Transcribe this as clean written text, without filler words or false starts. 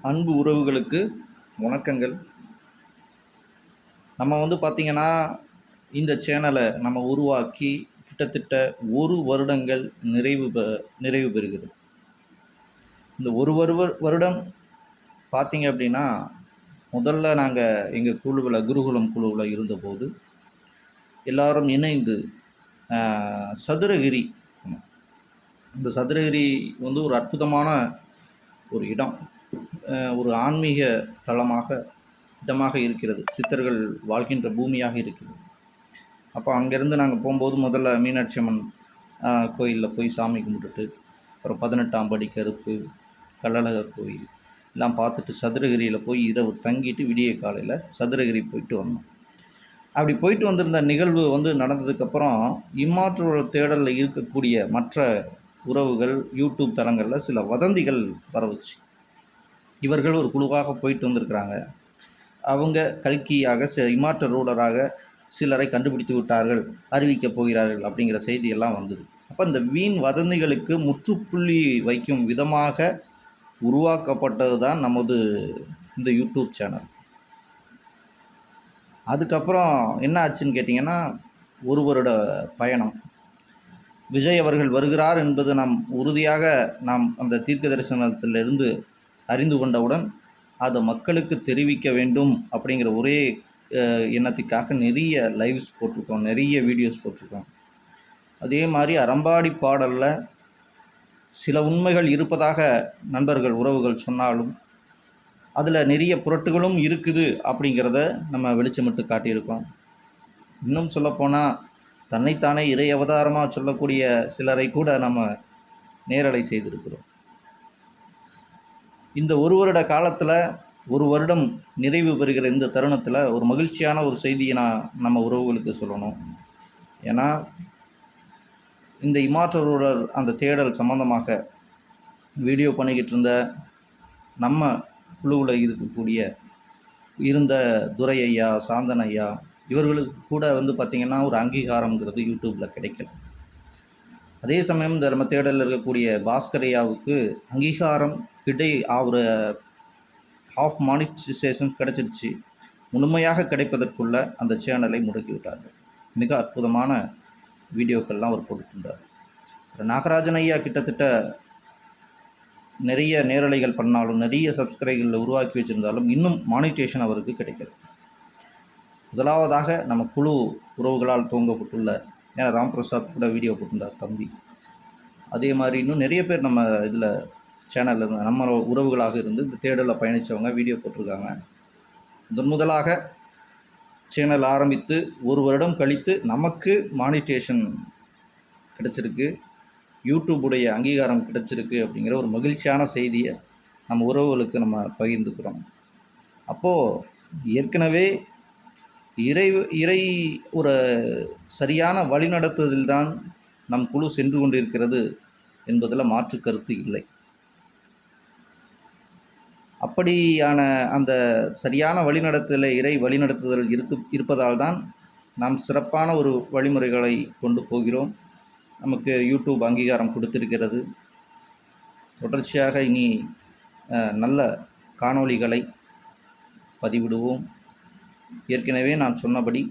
அன்பு உறவுகளுக்கு வணக்கங்கள். நம்ம பார்த்திங்கன்னா, இந்த சேனலை நம்ம உருவாக்கி கிட்டத்தட்ட 1 வருடங்கள் நிறைவு பெறுகிறது. இந்த 1 வருடம் பார்த்திங்க அப்படின்னா, முதல்ல நாங்கள் எங்கள் குழுவில் குருகுலம் குழுவில் இருந்தபோது எல்லாரும் இணைந்து சதுரகிரி, இந்த சதுரகிரி ஒரு அற்புதமான ஒரு இடம், ஒரு ஆன்மீக இடமாக இருக்கிறது. சித்தர்கள் வாழ்கின்ற பூமியாக இருக்கிறது. அப்போ அங்கேருந்து நாங்கள் போகும்போது முதல்ல மீனாட்சி அம்மன் கோயிலில் போய் சாமி கும்பிட்டுட்டு, அப்புறம் 18ஆம் படி கருப்பு, கள்ளழகர் கோயில் எல்லாம் பார்த்துட்டு சதுரகிரியில் போய் இரவு தங்கிட்டு விடிய காலையில் சதுரகிரி போயிட்டு வந்தோம். அப்படி போயிட்டு வந்திருந்த நிகழ்வு நடந்ததுக்கப்புறம் இம்மாற்றோட தேடலில் இருக்கக்கூடிய மற்ற உறவுகள் யூடியூப் தளங்களில் சில வதந்திகள் பரவுச்சு. இவர்கள் ஒரு குழுவாக போயிட்டு வந்திருக்கிறாங்க, அவங்க கல்கியாக இமாற்ற ரூடராக சிலரை கண்டுபிடித்து விட்டார்கள், அறிவிக்கப் போகிறார்கள் அப்படிங்கிற செய்தியெல்லாம் வந்தது. அப்போ இந்த வீண் வதந்திகளுக்கு முற்றுப்புள்ளி வைக்கும் விதமாக உருவாக்கப்பட்டது தான் நமது இந்த யூடியூப் சேனல். அதுக்கப்புறம் என்ன ஆச்சுன்னு கேட்டிங்கன்னா, ஒரு வருட பயணம். விஜய் அவர்கள் வருகிறார் என்பது உறுதியாக அந்த தீர்க்க தரிசனத்திலிருந்து அறிந்து கொண்டவுடன் அதை மக்களுக்கு தெரிவிக்க வேண்டும் அப்படிங்கிற ஒரே எண்ணத்துக்காக நிறைய லைவ்ஸ் போட்டிருக்கோம், நிறைய வீடியோஸ் போட்டிருக்கோம். அதே மாதிரி அறம்பாடி பாடலில் சில உண்மைகள் இருப்பதாக நண்பர்கள் உறவுகள் சொன்னாலும் அதில் நிறைய புரட்டுகளும் இருக்குது அப்படிங்கிறத நம்ம வெளிச்சமிட்டு காட்டியிருக்கோம். இன்னும் சொல்லப்போனால் தன்னைத்தானே இறை அவதாரமாக சொல்லக்கூடிய சிலரை கூட நம்ம நேரலை செய்திருக்கிறோம். இந்த 1 வருட காலத்தில் 1 வருடம் நிறைவு பெறுகிற இந்த தருணத்தில் ஒரு மகிழ்ச்சியான ஒரு செய்தியை நம்ம உறவுகளுக்கு சொல்லணும். ஏன்னா இந்த இமாற்றலூடர் அந்த தேடல் சம்பந்தமாக வீடியோ பண்ணிக்கிட்டு இருந்த நம்ம குழுவில் இருந்த துரை ஐயா, சாந்தன் ஐயா, இவர்களுக்கு கூட பார்த்திங்கன்னா ஒரு அங்கீகாரங்கிறது யூடியூப்பில் கிடைக்கல. அதே சமயம் இந்த நம்ம தேடலில் இருக்கக்கூடிய பாஸ்கர் ஐயாவுக்கு அங்கீகாரம் ஒரு ஹாஃப் மானிட்டைசேஷன் கிடச்சிருச்சு. முழுமையாக கிடைப்பதற்குள்ள அந்த சேனலை முடக்கிவிட்டார்கள். மிக அற்புதமான வீடியோக்கள்லாம் அவர் போட்டுருந்தார். நாகராஜன் ஐயா கிட்டத்தட்ட நிறைய நேரலைகள் பண்ணாலும், நிறைய சப்ஸ்கிரைபர்களை உருவாக்கி வச்சுருந்தாலும் இன்னும் மானிட்டேஷன் அவருக்கு கிடைக்கிறது. முதலாவதாக நம்ம குழு உறவுகளால் துவங்கப்பட்டுள்ள, ஏன்னா ராம்பிரசாத் கூட வீடியோ போட்டிருந்தார் தம்பி. அதே மாதிரி இன்னும் நிறைய பேர் நம்ம இதில் சேனலில் இருந்து நம்ம உறவுகளாக இருந்து இந்த தேடலில் பயணித்தவங்க வீடியோ போட்டிருக்காங்க. முதலாக சேனல் ஆரம்பித்து 1 வருடம் கழித்து நமக்கு மானிட்டேஷன் கிடச்சிருக்கு, யூடியூபுடைய அங்கீகாரம் கிடச்சிருக்கு அப்படிங்கிற ஒரு மகிழ்ச்சியான செய்தியை நம்ம உறவுகளுக்கு நம்ம பகிர்ந்துக்கிறோம். அப்போது ஏற்கனவே இறை ஒரு சரியான வழிநடத்துதல்தான் நம் குழு சென்று கொண்டிருக்கிறது என்பதில் மாற்று கருத்து இல்லை. அப்படியான அந்த சரியான வழிநடத்துதலை இறை வழிநடத்துதல் இருப்பதால் தான் நாம் சிறப்பான ஒரு வழிமுறைகளை கொண்டு போகிறோம். நமக்கு யூடியூப் அங்கீகாரம் கொடுத்திருக்கிறது. தொடர்ச்சியாக இனி நல்ல காணொளிகளை பதிவிடுவோம். ஏற்கனவே நான் சொன்னபடி